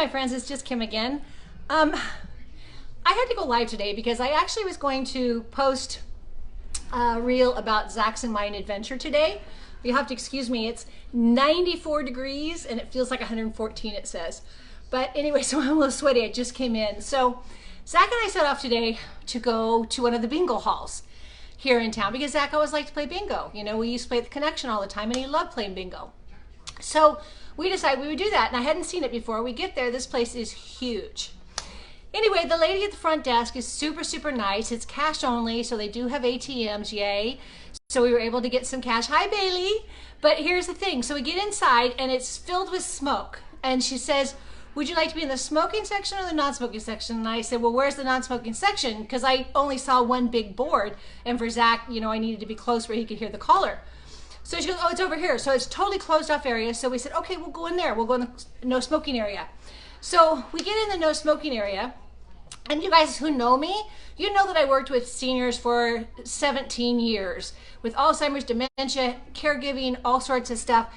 my friends, it's just Kim again. I had to go live today because I actually was going to post a reel about Zach's and mine adventure today. You have to excuse me, it's 94 degrees and it feels like 114 it says. But anyway, so I'm a little sweaty, I just came in. So Zach and I set off today to go to one of the bingo halls here in town because Zach always liked to play bingo. You know, we used to play at the Connection all the time and he loved playing bingo. So we decided we would do that, and I hadn't seen it before. We get there, this place is huge. Anyway, the lady at the front desk is super, super nice. It's cash only, so they do have ATMs, yay. So we were able to get some cash. Hi, Bailey. But here's the thing. So we get inside, and it's filled with smoke. And she says, would you like to be in the smoking section or the non-smoking section? And I said, well, where's the non-smoking section? Because I only saw one big board, and for Zach, you know, I needed to be close where he could hear the caller. So she goes, oh, it's over here. So it's totally closed off area. So we said, okay, we'll go in there. We'll go in the no smoking area. So we get in the no smoking area. And you guys who know me, you know that I worked with seniors for 17 years with Alzheimer's, dementia, caregiving, all sorts of stuff.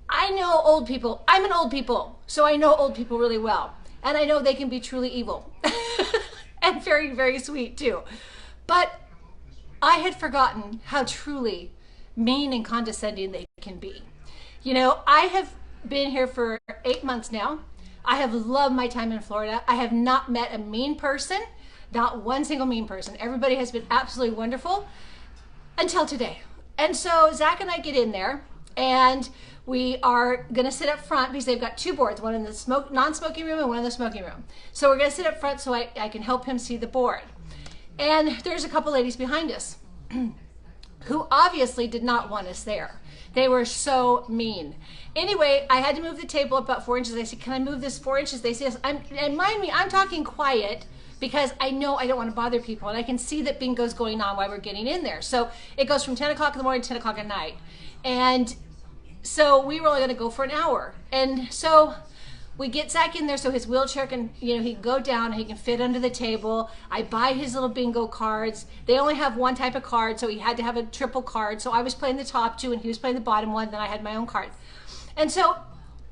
I know old people. I'm an old people. So I know old people really well. And I know they can be truly evil and very, very sweet too. But I had forgotten how truly mean and condescending they can be. You know, I have been here for 8 months now. I have loved my time in Florida. I have not met a mean person, not one single mean person. Everybody has been absolutely wonderful until today. And so Zach and I get in there and we are gonna sit up front because they've got two boards, one in the non-smoking room and one in the smoking room. So we're gonna sit up front so I can help him see the board. And there's a couple ladies behind us who obviously did not want us there. They were so mean. Anyway, I had to move the table up about 4 inches. I said, can I move this 4 inches? They said, yes. And mind me, I'm talking quiet because I know I don't want to bother people. And I can see that bingo's going on while we're getting in there. So it goes from 10 o'clock in the morning to 10 o'clock at night. And so we were only gonna go for an hour. And so we get Zach in there so his wheelchair can, you know, he can go down, he can fit under the table. I buy his little bingo cards. They only have one type of card, so he had to have a triple card. So I was playing the top two and he was playing the bottom one, then I had my own card. And so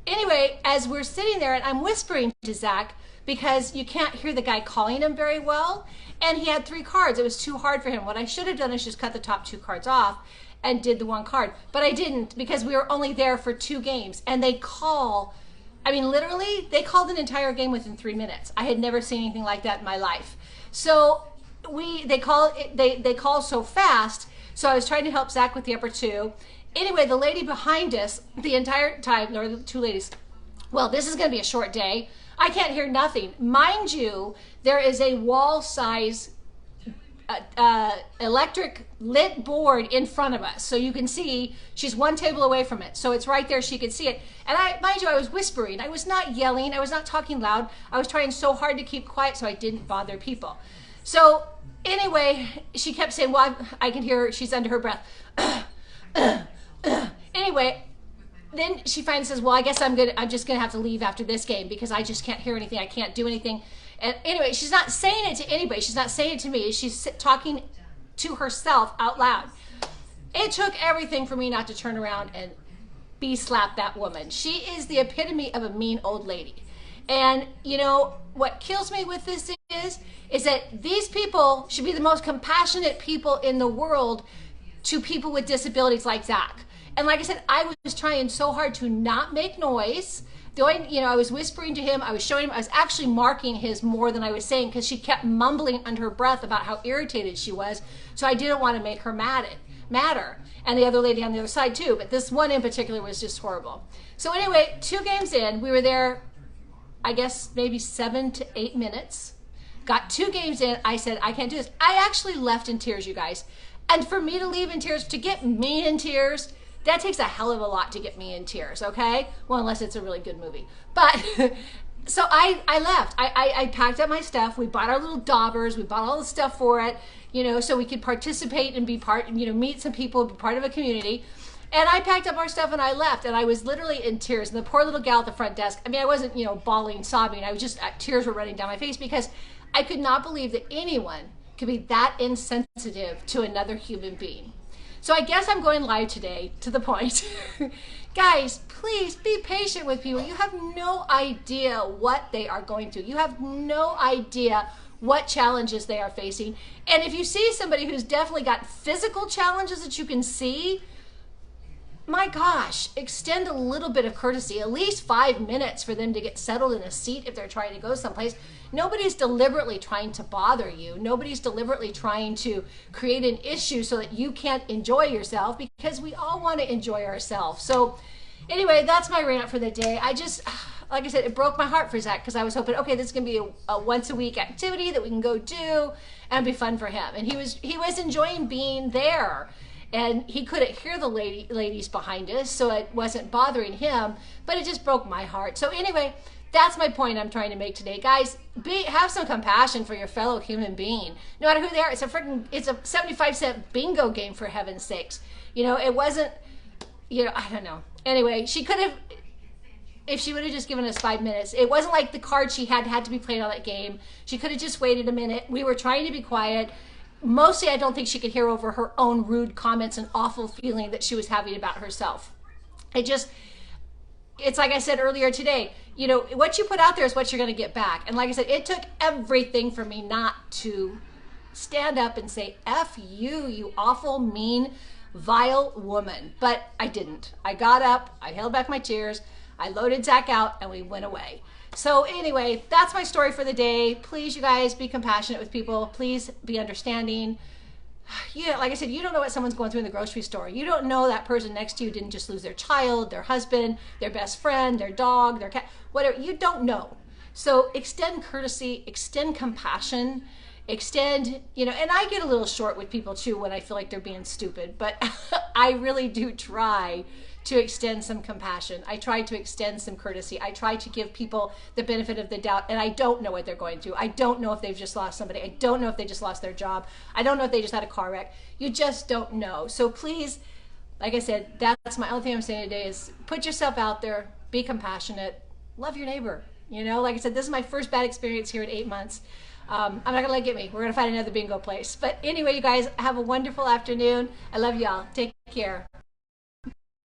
anyway, as we're sitting there and I'm whispering to Zach because you can't hear the guy calling him very well, and he had 3 cards. It was too hard for him. What I should have done is just cut the top 2 cards off and did the one card. But I didn't because we were only there for 2 games and they call, I mean, literally, they called an entire game within 3 minutes. I had never seen anything like that in my life. So they call so fast. So I was trying to help Zach with the upper 2. Anyway, the lady behind us, the entire time, there were the 2 ladies. Well, this is going to be a short day. I can't hear nothing. Mind you, there is a wall size electric lit board in front of us, so you can see she's one table away from it, so it's right there, she could see it. And mind you, I was whispering, I was not yelling, I was not talking loud, I was trying so hard to keep quiet so I didn't bother people. So anyway, she kept saying, well, I can hear her, she's under her breath. Anyway, then she finally says, well, I guess I'm just gonna have to leave after this game because I just can't hear anything, I can't do anything. And anyway, she's not saying it to anybody. She's not saying it to me. She's talking to herself out loud. It took everything for me not to turn around and slap that woman. She is the epitome of a mean old lady. And you know, what kills me with this is that these people should be the most compassionate people in the world to people with disabilities like Zach. And like I said, I was trying so hard to not make noise. I was whispering to him, I was showing him, I was actually marking his more than I was saying because she kept mumbling under her breath about how irritated she was. So I didn't want to make her madder. And the other lady on the other side too, but this one in particular was just horrible. So anyway, 2 games in, we were there, I guess maybe 7 to 8 minutes. Got 2 games in, I said, I can't do this. I actually left in tears, you guys. And for me to leave in tears, to get me in tears, that takes a hell of a lot to get me in tears, okay? Well, unless it's a really good movie. But, so I left. I packed up my stuff. We bought our little daubers. We bought all the stuff for it, you know, so we could participate and be part, you know, meet some people, be part of a community. And I packed up our stuff and I left. And I was literally in tears. And the poor little gal at the front desk, I mean, I wasn't, you know, bawling, sobbing. I was just, tears were running down my face because I could not believe that anyone could be that insensitive to another human being. So I guess I'm going live today to the point. Guys, please be patient with people. You have no idea what they are going through. You have no idea what challenges they are facing. And if you see somebody who's definitely got physical challenges that you can see, my gosh, extend a little bit of courtesy, at least 5 minutes for them to get settled in a seat if they're trying to go someplace. Nobody's deliberately trying to bother you. Nobody's deliberately trying to create an issue so that you can't enjoy yourself, because we all want to enjoy ourselves. So anyway, that's my rant for the day. Like I said, it broke my heart for Zach, because I was hoping, okay, this is going to be a once a week activity that we can go do and be fun for him. And he was enjoying being there. And he couldn't hear the ladies behind us, so it wasn't bothering him, but it just broke my heart. So anyway, that's my point I'm trying to make today. Guys, have some compassion for your fellow human being. No matter who they are, it's a 75-cent bingo game, for heaven's sakes. You know, it wasn't, you know, I don't know. Anyway, she could have, if she would have just given us 5 minutes, it wasn't like the card she had to be played on that game. She could have just waited a minute. We were trying to be quiet. Mostly, I don't think she could hear over her own rude comments and awful feeling that she was having about herself. It's like I said earlier today, you know, what you put out there is what you're going to get back. And like I said, it took everything for me not to stand up and say, F you, you awful, mean, vile woman. But I didn't. I got up, I held back my tears, I loaded Zach out, and we went away. So anyway, that's my story for the day. Please, you guys, be compassionate with people. Please be understanding. Yeah, like I said, you don't know what someone's going through in the grocery store. You don't know that person next to you didn't just lose their child, their husband, their best friend, their dog, their cat, whatever. You don't know. So extend courtesy, extend compassion, extend, you know, and I get a little short with people too when I feel like they're being stupid, but I really do try to extend some compassion. I try to extend some courtesy. I try to give people the benefit of the doubt, and I don't know what they're going through. I don't know if they've just lost somebody. I don't know if they just lost their job. I don't know if they just had a car wreck. You just don't know. So please, like I said, that's my only thing I'm saying today is put yourself out there, be compassionate, love your neighbor. You know, like I said, this is my first bad experience here in 8 months. I'm not gonna let it get me. We're gonna find another bingo place. But anyway, you guys have a wonderful afternoon. I love y'all. Take care.